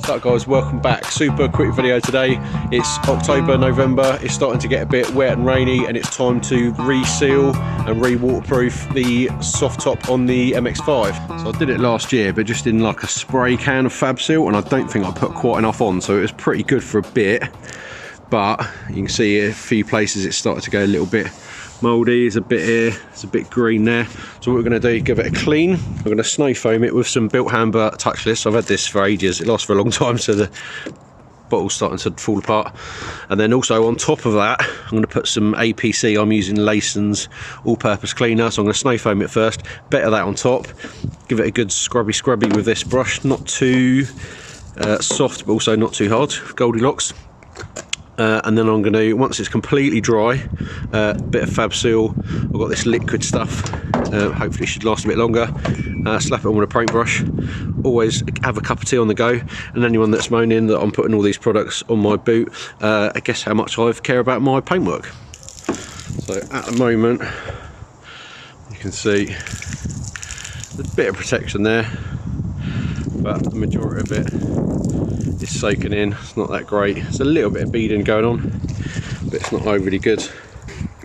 What's up guys, welcome back. Super quick video today. It's October, November, it's starting to get a bit wet and rainy and it's time to reseal and re-waterproof the soft top on the MX-5. So I did it last year but just in like a spray can of Fabsil, and I don't think I put quite enough on, so it was pretty good for a bit, but you can see a few places it started to go a little bit mouldy. There's a bit here, it's a bit green there. So what we're going to do, give it a clean. We're going to snow foam it with some Bilt Hamber Touchless. I've had this for ages, it lasts for a long time, so the bottle's starting to fall apart. And then also on top of that, I'm going to put some APC. I'm using Laysons all-purpose cleaner, so I'm going to snow foam it first, better that on top, give it a good scrubby with this brush, not too soft but also not too hard, Goldilocks. And then I'm going to, once it's completely dry, a bit of Fabsil. I've got this liquid stuff, hopefully it should last a bit longer. Slap it on with a paintbrush. Always have a cup of tea on the go. And anyone that's moaning that I'm putting all these products on my boot, I guess how much I care about my paintwork. So at the moment, you can see there's a bit of protection there, but the majority of it is soaking in. It's not that great. There's a little bit of beading going on, but it's not overly good.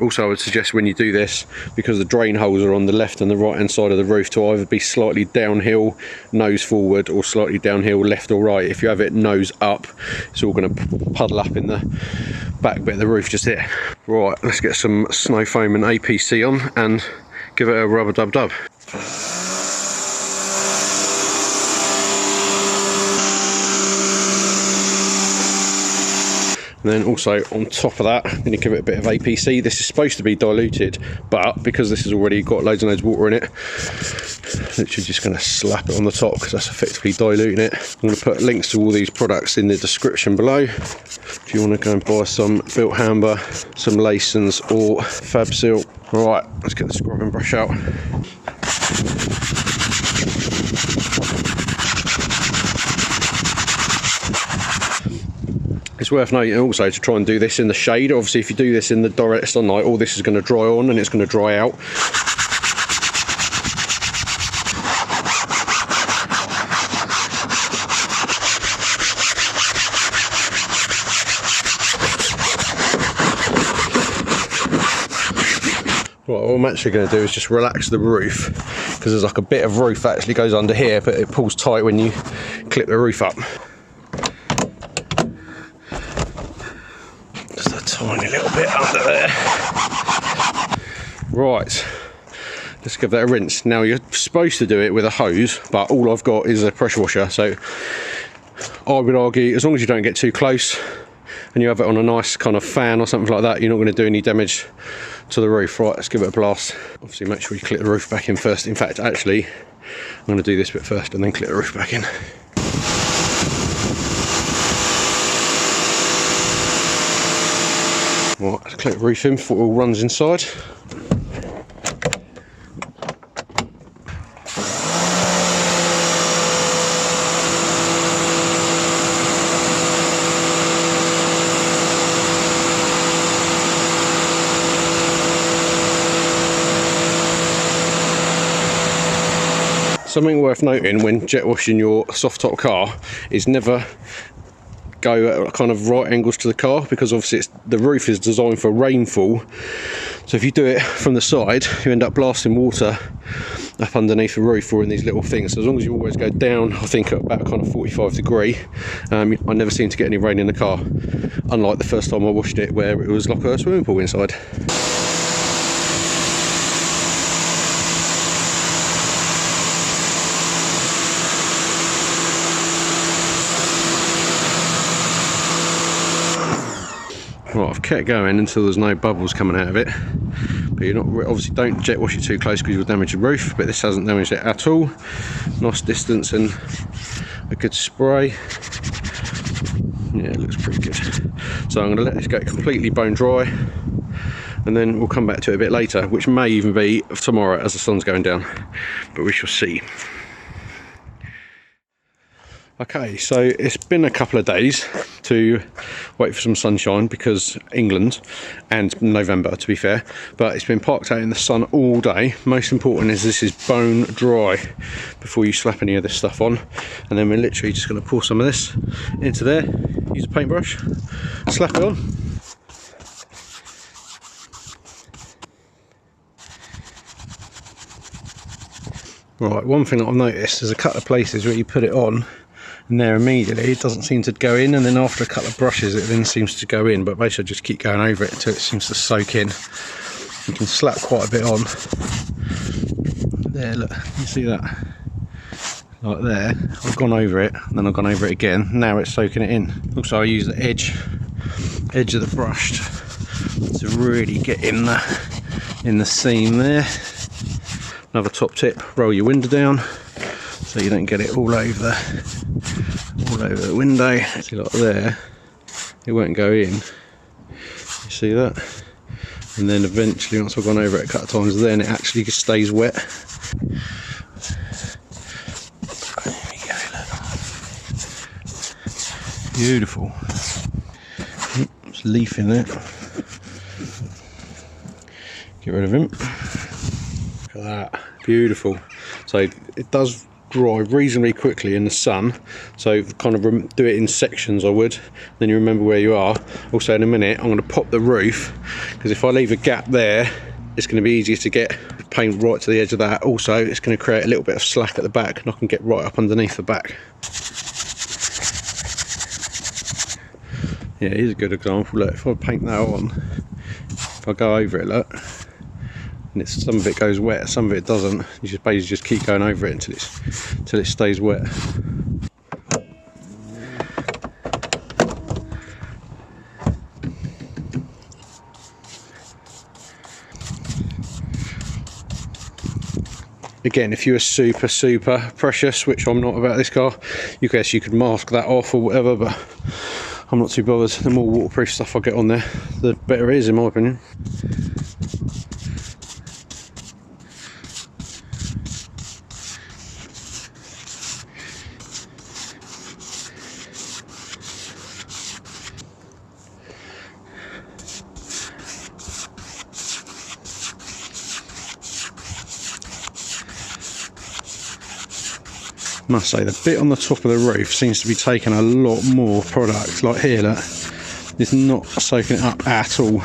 Also, I would suggest when you do this, because the drain holes are on the left and the right hand side of the roof, to either be slightly downhill, nose forward, or slightly downhill, left or right. If you have it nose up, it's all going to puddle up in the back bit of the roof just here. Right, let's get some snow foam and APC on and give it a rubber dub dub. And then also on top of that, I'm going to give it a bit of APC. This is supposed to be diluted, but because this has already got loads and loads of water in it, literally just going to slap it on the top because that's effectively diluting it. I'm going to put links to all these products in the description below. If you want to go and buy some Bilt Hamber, some Laysons or Fabsil. Right, let's get the scrubbing brush out. It's worth noting also to try and do this in the shade. Obviously if you do this in the direct sunlight, all this is going to dry on and it's going to dry out. What I'm actually going to do is just relax the roof, because there's like a bit of roof that actually goes under here, but it pulls tight when you clip the roof up. Tiny little bit under there. Right, let's give that a rinse. Now you're supposed to do it with a hose, but all I've got is a pressure washer, so I would argue as long as you don't get too close and you have it on a nice kind of fan or something like that, you're not going to do any damage to the roof. Right, let's give it a blast. Obviously make sure you clip the roof back in first. In fact, actually I'm going to do this bit first and then clip the roof back in. Right, let's clip the roof in before it all runs inside. Something worth noting when jet washing your soft top car is never go at kind of right angles to the car, because obviously the roof is designed for rainfall, so if you do it from the side you end up blasting water up underneath the roof or in these little things. So as long as you always go down, I think at about kind of 45 degree, I never seem to get any rain in the car, unlike the first time I washed it where it was like a swimming pool inside. Right, I've kept going until there's no bubbles coming out of it, but you're not, obviously don't jet wash it too close because you'll damage the roof, but this hasn't damaged it at all. Nice distance and a good spray. Yeah, it looks pretty good. So I'm going to let this get completely bone dry and then we'll come back to it a bit later, which may even be tomorrow as the sun's going down, but we shall see. Okay, so it's been a couple of days to wait for some sunshine because England, and November to be fair, but it's been parked out in the sun all day. Most important is this is bone dry before you slap any of this stuff on, and then we're literally just going to pour some of this into there, use a paintbrush, slap it on. Right, one thing that I've noticed, there's a couple of places where you put it on and there immediately it doesn't seem to go in, and then after a couple of brushes it then seems to go in, but basically just keep going over it until it seems to soak in. You can slap quite a bit on. There, look, you see that? Like there, I've gone over it, and then I've gone over it again, now it's soaking it in. Also I use the edge of the brush to really get in the seam there. Another top tip, roll your window down so you don't get it all over the window. See, like there, it won't go in. You see that? And then eventually, once I've gone over it a couple of times, then it actually just stays wet. There we go, look. Beautiful. There's a leaf in there. Get rid of him. Look at that. Beautiful. So it does dry reasonably quickly in the sun, so kind of do it in sections I would, then you remember where you are. Also in a minute I'm going to pop the roof, because if I leave a gap there it's going to be easier to get paint right to the edge of that. Also it's going to create a little bit of slack at the back and I can get right up underneath the back. Yeah, here's a good example. Look, if I paint that on, if I go over it, look, and some of it goes wet, some of it doesn't. You just basically just keep going over it until it stays wet. Again, if you were super precious, which I'm not about this car, you guess you could mask that off or whatever, but I'm not too bothered. The more waterproof stuff I get on there, the better it is, in my opinion. Must say, the bit on the top of the roof seems to be taking a lot more product. Like here, look, it's not soaking it up at all.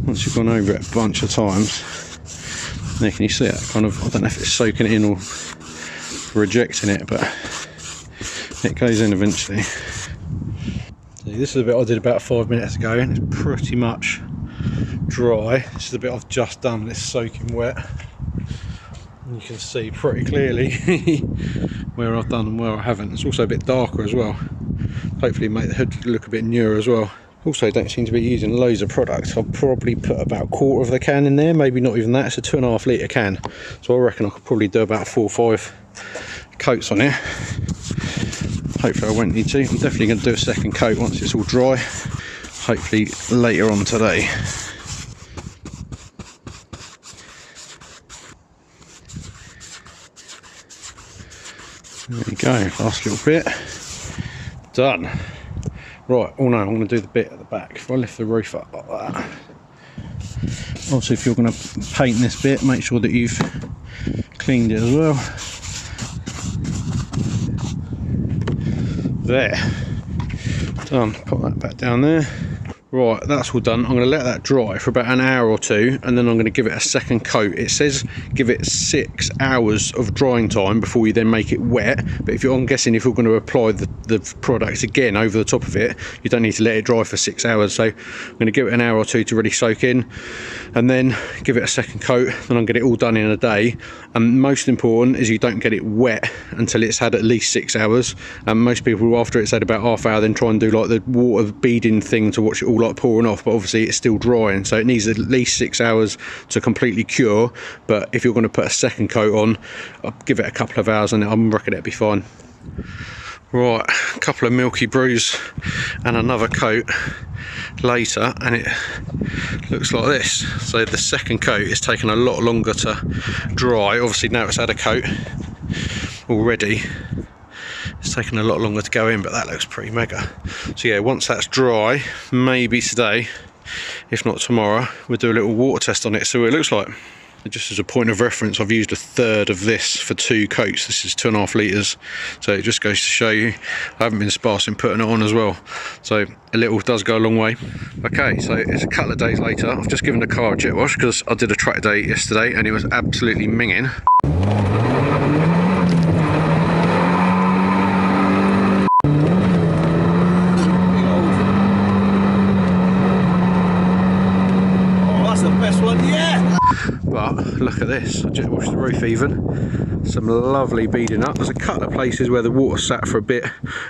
Once you've gone over it a bunch of times, there, can you see it? Kind of, I don't know if it's soaking it in or rejecting it, but it goes in eventually. See, this is the bit I did about 5 minutes ago, and it's pretty much dry. This is the bit I've just done, it's soaking wet. You can see pretty clearly where I've done and where I haven't. It's also a bit darker as well. Hopefully make the hood look a bit newer as well. Also don't seem to be using loads of product. I'll probably put about a quarter of the can in there, maybe not even that. It's a 2.5 litre can. So I reckon I could probably do about 4 or 5 coats on here. Hopefully I won't need to. I'm definitely going to do a second coat once it's all dry. Hopefully later on today. There we go, last little bit, done. Right, oh no, I'm going to do the bit at the back. If I lift the roof up like that. Also, if you're going to paint this bit, make sure that you've cleaned it as well. There, done, put that back down there. Right, that's all done. I'm going to let that dry for about an hour or two, and then I'm going to give it a second coat. It says give it 6 hours of drying time before you then make it wet, but I'm guessing if you're going to apply the product again over the top of it, you don't need to let it dry for 6 hours. So I'm going to give it an hour or two to really soak in, and then give it a second coat, and I'll get it all done in a day. And most important is you don't get it wet until it's had at least 6 hours. And most people, after it's had about half hour, then try and do like the water beading thing to watch it all like pouring off, but obviously it's still drying, so it needs at least 6 hours to completely cure. But if you're going to put a second coat on, I'll give it a couple of hours and I reckon it'll be fine. Right, a couple of milky brews and another coat later, and it looks like this. So the second coat is taking a lot longer to dry. Obviously now it's had a coat, already. It's taken a lot longer to go in, but that looks pretty mega. So yeah, once that's dry, maybe today, if not tomorrow, we'll do a little water test on it, see what it looks like. Just as a point of reference, I've used 1/3 of this for 2 coats. This is 2.5 litres, so it just goes to show you I haven't been sparse in putting it on as well. So a little does go a long way. Okay, so it's a couple of days later. I've just given the car a jet wash because I did a track day yesterday and it was absolutely minging. But look at this, I just washed the roof even. Some lovely beading up. There's a couple of places where the water sat for a bit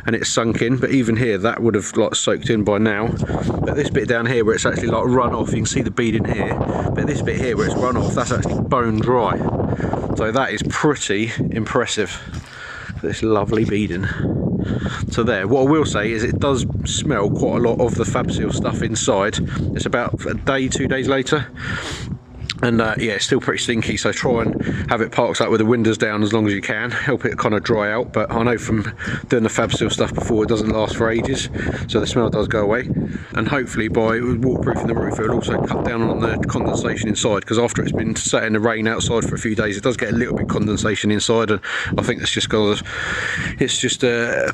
and it's sunk in, but even here that would have like soaked in by now. But this bit down here where it's actually like run off, you can see the beading here, but this bit here where it's run off, that's actually bone dry. So that is pretty impressive. This lovely beading. So there, what I will say is it does smell quite a lot of the Fabsil stuff inside. It's about a day, 2 days later. And yeah, it's still pretty stinky, so try and have it parked up with the windows down as long as you can, help it kind of dry out. But I know from doing the Fabsil stuff before, it doesn't last for ages, so the smell does go away. And hopefully by waterproofing the roof, it'll also cut down on the condensation inside, because after it's been sat in the rain outside for a few days, it does get a little bit of condensation inside, and I think it's just because it's just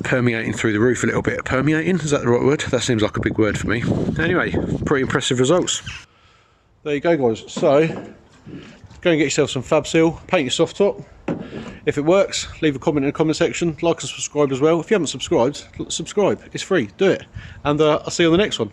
permeating through the roof a little bit. Permeating, is that the right word? That seems like a big word for me. Anyway, pretty impressive results. There you go, guys. So go and get yourself some Fabsil, paint your soft top. If it works, leave a comment in the comment section, like and subscribe as well. If you haven't subscribed, subscribe, it's free, do it. And I'll see you on the next one.